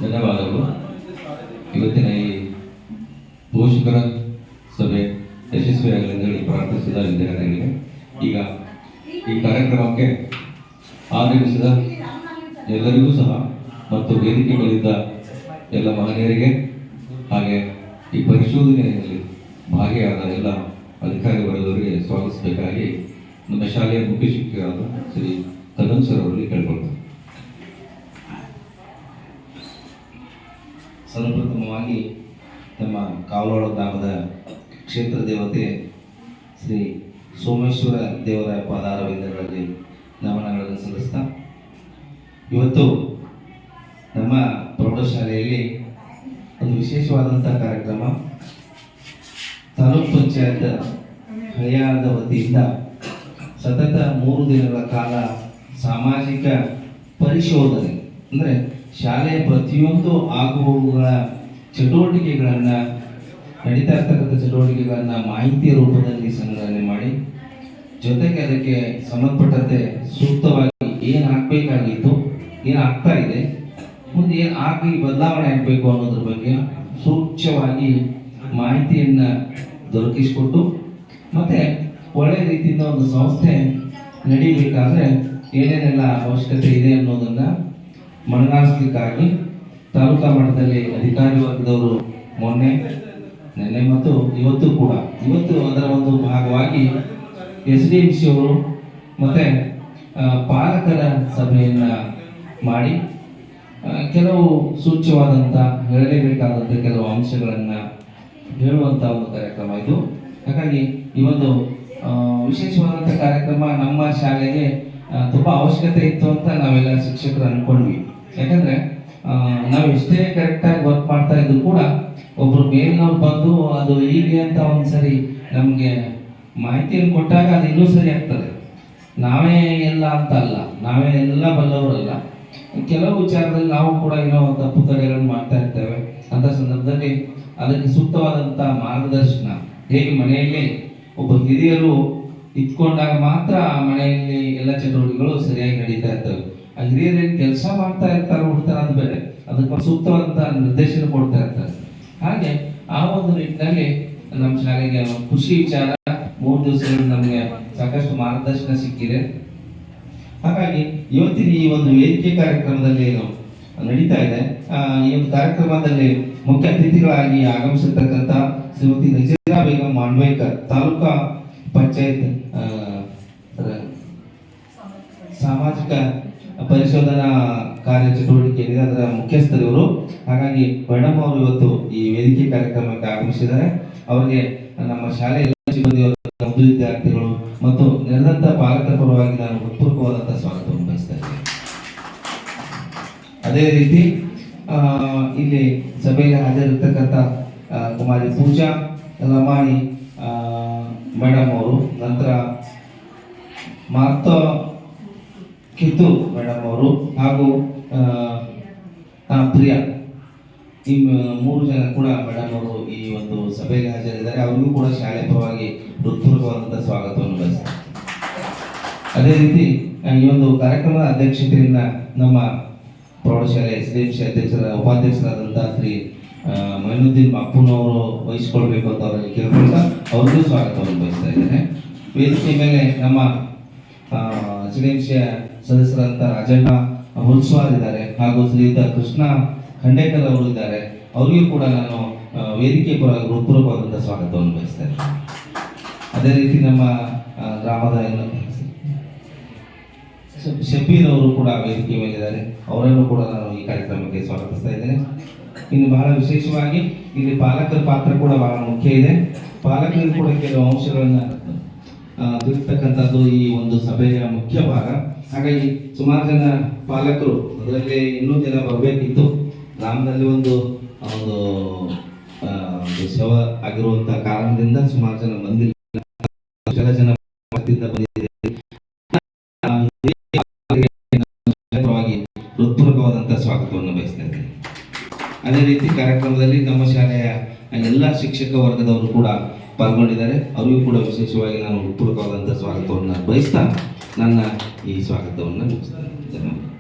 ಧನ್ಯವಾದಗಳು. ಇವತ್ತಿನ ಈ ಪೋಷಕರ ಸಭೆ ಯಶಸ್ವಿಯಾಗಲಿ ಅಂತ ಹೇಳಿ ಪ್ರಾರ್ಥಿಸಿದ ವಿದ್ಯಾರ್ಥಿಗಳಿಗೆ ಈಗ ಈ ಕಾರ್ಯಕ್ರಮಕ್ಕೆ ಆಗಮಿಸಿದ ಎಲ್ಲರಿಗೂ ಸಹ ಮತ್ತು ವೇದಿಕೆಗಳಿದ್ದ ಎಲ್ಲ ಮಹನೀಯರಿಗೆ ಹಾಗೆ ಈ ಪರಿಶೋಧನೆಯಲ್ಲಿ ಭಾಗಿಯಾದ ಎಲ್ಲ ಅಧಿಕಾರಿ ವರ್ಗದವರಿಗೆ ಸ್ವಾಗತಿಸಬೇಕಾಗಿ ನಮ್ಮ ಶಾಲೆಯ ಮುಖ್ಯ ಶಿಕ್ಷಕರಾದ ಶ್ರೀ ಕದಂ ಸರ್ ಅವರಲ್ಲಿ ಕೇಳ್ಕೊಳ್ತಾರೆ. ಸರ್ವಪ್ರಥಮವಾಗಿ ನಮ್ಮ ಕಾವಲೋಳ ಗ್ರಾಮದ ಕ್ಷೇತ್ರ ದೇವತೆ ಶ್ರೀ ಸೋಮೇಶ್ವರ ದೇವರ ಪಾದಾರವಿಂದಗಳಲ್ಲಿ ನಮನಗಳನ್ನು ಸಲ್ಲಿಸ್ತಾ ಇವತ್ತು ನಮ್ಮ ಪ್ರೌಢಶಾಲೆಯಲ್ಲಿ ಒಂದು ವಿಶೇಷವಾದಂಥ ಕಾರ್ಯಕ್ರಮ ತಾಲೂಕ್ ಪಂಚಾಯತ್ ಹಳಿಯಾಳದ ವತಿಯಿಂದ ಸತತ 3 ದಿನಗಳ ಕಾಲ ಸಾಮಾಜಿಕ ಪರಿಶೋಧನೆ ಅಂದರೆ ಶಾಲೆಯ ಪ್ರತಿಯೊಂದು ಆಗುಹೋಗುಗಳ ಚಟುವಟಿಕೆಗಳನ್ನು ನಡೀತಾ ಇರ್ತಕ್ಕಂಥ ಚಟುವಟಿಕೆಗಳನ್ನು ಮಾಹಿತಿಯ ರೂಪದಲ್ಲಿ ಸಂಗ್ರಹಣೆ ಮಾಡಿ ಜೊತೆಗೆ ಅದಕ್ಕೆ ಸಂಬಂಧಪಟ್ಟಂತೆ ಸೂಕ್ತವಾಗಿ ಏನು ಆಗಬೇಕಾಗಿತ್ತು, ಏನು ಆಗ್ತಾ ಇದೆ, ಮುಂದೆ ಏನು ಆಗಿ ಬದಲಾವಣೆ ಆಗಬೇಕು ಅನ್ನೋದ್ರ ಬಗ್ಗೆ ಸೂಕ್ಷ್ಮವಾಗಿ ಮಾಹಿತಿಯನ್ನು ದೊರಕಿಸಿಕೊಟ್ಟು ಮತ್ತು ಒಳ್ಳೆಯ ರೀತಿಯಿಂದ ಒಂದು ಸಂಸ್ಥೆ ನಡೀಬೇಕಾದ್ರೆ ಏನೇನೆಲ್ಲ ಅವಶ್ಯಕತೆ ಇದೆ ಅನ್ನೋದನ್ನು ಮನಗಾಣಿಸ್ಲಿಕ್ಕಾಗಿ ತಾಲೂಕಾ ಮಟ್ಟದಲ್ಲಿ ಅಧಿಕಾರಿ ವರ್ಗದವರು ನಿನ್ನೆ ಮತ್ತು ಇವತ್ತು ಅದರ ಒಂದು ಭಾಗವಾಗಿ SDMC ಅವರು ಮತ್ತು ಪಾಲಕರ ಸಭೆಯನ್ನು ಮಾಡಿ ಕೆಲವು ಸೂಚ್ಯವಾದಂಥ ಹೇಳಲೇಬೇಕಾದಂಥ ಕೆಲವು ಅಂಶಗಳನ್ನು ಹೇಳುವಂಥ ಒಂದು ಕಾರ್ಯಕ್ರಮ ಇದು. ಹಾಗಾಗಿ ಈ ಒಂದು ವಿಶೇಷವಾದಂಥ ಕಾರ್ಯಕ್ರಮ ನಮ್ಮ ಶಾಲೆಗೆ ತುಂಬ ಅವಶ್ಯಕತೆ ಇತ್ತು ಅಂತ ನಾವೆಲ್ಲ ಶಿಕ್ಷಕರು ಅಂದ್ಕೊಂಡ್ವಿ. ಯಾಕಂದರೆ ನಾವು ಎಷ್ಟೇ ಕರೆಕ್ಟಾಗಿ ವರ್ಕ್ ಮಾಡ್ತಾ ಇದ್ರು ಕೂಡ ಒಬ್ಬರು ಮೇಲಿನವ್ರು ಬಂದು ಅದು ಹೀಗೆ ಅಂತ ಒಂದ್ಸರಿ ನಮಗೆ ಮಾಹಿತಿಯನ್ನು ಕೊಟ್ಟಾಗ ಅದು ಇನ್ನೂ ಸರಿ ಆಗ್ತದೆ. ನಾವೇ ಎಲ್ಲ ಅಂತ ಅಲ್ಲ, ನಾವೇ ಎಲ್ಲ ಬಲ್ಲವರಲ್ಲ, ಕೆಲವು ವಿಚಾರದಲ್ಲಿ ನಾವು ಕೂಡ ಏನೋ ತಪ್ಪು ತಡೆಗಳನ್ನು ಮಾಡ್ತಾ ಇರ್ತೇವೆ. ಅಂಥ ಸಂದರ್ಭದಲ್ಲಿ ಅದಕ್ಕೆ ಸೂಕ್ತವಾದಂಥ ಮಾರ್ಗದರ್ಶನ ಹೇಗೆ ಮನೆಯಲ್ಲಿ ಒಬ್ಬ ಹಿರಿಯರು ಇಟ್ಕೊಂಡಾಗ ಮಾತ್ರ ಆ ಮನೆಯಲ್ಲಿ ಎಲ್ಲ ಚಟುವಟಿಕೆಗಳು ಸರಿಯಾಗಿ ನಡೀತಾ ಇರ್ತವೆ. ಆ ಹಿರಿಯರೇನು ಕೆಲಸ ಮಾಡ್ತಾ ಇರ್ತಾರೆ ಬಿಡ್ತಾರೆ ಅದು ಬೇರೆ, ಅದಕ್ಕೆ ಸೂಕ್ತವಾದಂಥ ನಿರ್ದೇಶನ ಕೊಡ್ತಾ ಇರ್ತಾರೆ. ಹಾಗೆ ಆ ಒಂದು ನಿಟ್ಟಿನಲ್ಲಿ ನಮ್ಮ ಶಾಲೆಗೆ ಖುಷಿ ವಿಚಾರ 3 ದಿವಸಗಳು ನಮಗೆ ಸಾಕಷ್ಟು ಮಾರ್ಗದರ್ಶನ ಸಿಕ್ಕಿದೆ. ಹಾಗಾಗಿ ಇವತ್ತಿನ ಈ ಒಂದು ವೇದಿಕೆ ಕಾರ್ಯಕ್ರಮದಲ್ಲಿ ನಡೀತಾ ಇದೆ. ಈ ಒಂದು ಕಾರ್ಯಕ್ರಮದಲ್ಲಿ ಮುಖ್ಯ ಅತಿಥಿಗಳಾಗಿ ಆಗಮಿಸಿರ್ತಕ್ಕಂಥ ಶ್ರೀಮತಿ ನಜೀರಾ ಬೇಗಂ ಮಾಂಡ್ವೇಕರ್, ತಾಲೂಕಾ ಪಂಚಾಯತ್ ಸಾಮಾಜಿಕ ಪರಿಶೋಧನಾ ಕಾರ್ಯ ಚಟುವಟಿಕೆ ಏನಿದೆ ಅದರ ಮುಖ್ಯಸ್ಥರಿವರು. ಹಾಗಾಗಿ ಮೇಡಮ್ ಅವರು ಇವತ್ತು ಈ ವೇದಿಕೆ ಕಾರ್ಯಕ್ರಮಕ್ಕೆ ಆಗಮಿಸಿದ್ದಾರೆ. ಅವರಿಗೆ ನಮ್ಮ ಶಾಲೆಯ ಸಿಬ್ಬಂದಿಯವರು, ವಿದ್ಯಾರ್ಥಿಗಳು ಮತ್ತು ನೆರೆದಂಥ ಪಾಲಕರ ಪರವಾಗಿ ನಾನು ಹೃತ್ಪೂರ್ವಕವಾದಂಥ ಸ್ವಾಗತವನ್ನು ಬಯಸ್ತಾ ಇದ್ದೇನೆ. ಅದೇ ರೀತಿ ಇಲ್ಲಿ ಸಭೆಯಲ್ಲಿ ಹಾಜರಿರ್ತಕ್ಕಂಥ ಕುಮಾರಿ ಪೂಜಾ ಲಮಾಣಿ ಮೇಡಮ್ ಅವರು, ನಂತರ ಮಾರ್ತಾ ಕಿತ್ತು ಮೇಡಮ್ ಅವರು ಹಾಗೂ ಪ್ರಿಯಾ, ಈ 3 ಜನ ಕೂಡ ಮೇಡಮ್ ಅವರು ಈ ಒಂದು ಸಭೆಗೆ ಹಾಜರಿದ್ದಾರೆ. ಅವರಿಗೂ ಕೂಡ ಶಾಲೆ ಪರವಾಗಿ ಹೃತ್ಪೂರ್ವಕವಾದಂಥ ಸ್ವಾಗತವನ್ನು ಬಯಸ್ತಾರೆ. ಅದೇ ರೀತಿ ಈ ಒಂದು ಕಾರ್ಯಕ್ರಮದ ಅಧ್ಯಕ್ಷತೆಯನ್ನ ನಮ್ಮ ಪ್ರೌಢಶಾಲೆ SDMC ಉಪಾಧ್ಯಕ್ಷರಾದಂಥ ಶ್ರೀ ಮೈನುದ್ದೀನ್ ಬಾಪುನವರು ವಹಿಸಿಕೊಳ್ಬೇಕು ಅಂತ ಅವರಲ್ಲಿ ಕೇಳ್ಕೊಳ್ತಾ ಅವ್ರಿಗೂ ಸ್ವಾಗತವನ್ನು ಬಯಸ್ತಾ ಇದ್ದೇನೆ. ವೇದಿಕೆ ಮೇಲೆ ನಮ್ಮ SDMC ಸದಸ್ಯರಾದಂಥ ರಾಜಣ್ಣ ಹುಲ್ಸ್ವಾರ್ ಇದ್ದಾರೆ ಹಾಗೂ ಶ್ರೀಯುತ ಕೃಷ್ಣ ಖಂಡೇಕರ್ ಅವರು ಇದ್ದಾರೆ. ಅವರಿಗೂ ಕೂಡ ನಾನು ವೇದಿಕೆ ಪರವಾಗಿ ಹೃತ್ಪೂರ್ವಕವಾದಂಥ ಸ್ವಾಗತವನ್ನು ಬಯಸ್ತೇನೆ. ಅದೇ ರೀತಿ ನಮ್ಮ ಗ್ರಾಮದ ಶಬೀರ್ ಅವರು ಕೂಡ ವೇದಿಕೆ ಮೇಲಿದ್ದಾರೆ. ಅವರನ್ನು ಕೂಡ ನಾನು ಈ ಕಾರ್ಯಕ್ರಮಕ್ಕೆ ಸ್ವಾಗತಿಸ್ತಾ ಇದ್ದೇನೆ. ಇನ್ನು ಬಹಳ ವಿಶೇಷವಾಗಿ ಇಲ್ಲಿ ಪಾಲಕರ ಪಾತ್ರ ಕೂಡ ಬಹಳ ಮುಖ್ಯ ಇದೆ. ಪಾಲಕರಿಗೆ ಕೂಡ ಕೆಲವು ಅಂಶಗಳನ್ನು ತಿಳಿಸ್ತಕ್ಕಂಥದ್ದು ಈ ಒಂದು ಸಭೆಯ ಮುಖ್ಯ ಭಾಗ. ಹಾಗಾಗಿ ಸುಮಾರು ಜನ ಪಾಲಕರು, ಅದರಲ್ಲಿ ಇನ್ನೂ ಜನ ಬರಬೇಕಿತ್ತು. ಗ್ರಾಮದಲ್ಲಿ ಒಂದು ಶವ ಆಗಿರುವಂಥ ಕಾರಣದಿಂದ ಸುಮಾರು ಜನ ಬಂದಿಲ್ಲ. ಕೆಲ ಜನ ಹೃತ್ಪೂರ್ವಕವಾದಂಥ ಸ್ವಾಗತವನ್ನು ಬಯಸ್ತಾ ಇದ್ದೇನೆ. ಅದೇ ರೀತಿ ಕಾರ್ಯಕ್ರಮದಲ್ಲಿ ನಮ್ಮ ಶಾಲೆಯ ಎಲ್ಲ ಶಿಕ್ಷಕ ವರ್ಗದವರು ಕೂಡ ಪಾಲ್ಗೊಂಡಿದ್ದಾರೆ. ಅವರಿಗೂ ಕೂಡ ವಿಶೇಷವಾಗಿ ನಾನು ಹೃತ್ಪೂರ್ವಕವಾದಂಥ ಸ್ವಾಗತವನ್ನು ಬಯಸ್ತಾ ನನ್ನ ಈ ಸ್ವಾಗತವನ್ನು ಮುಗಿಸ್ತೇನೆ. ಧನ್ಯವಾದ.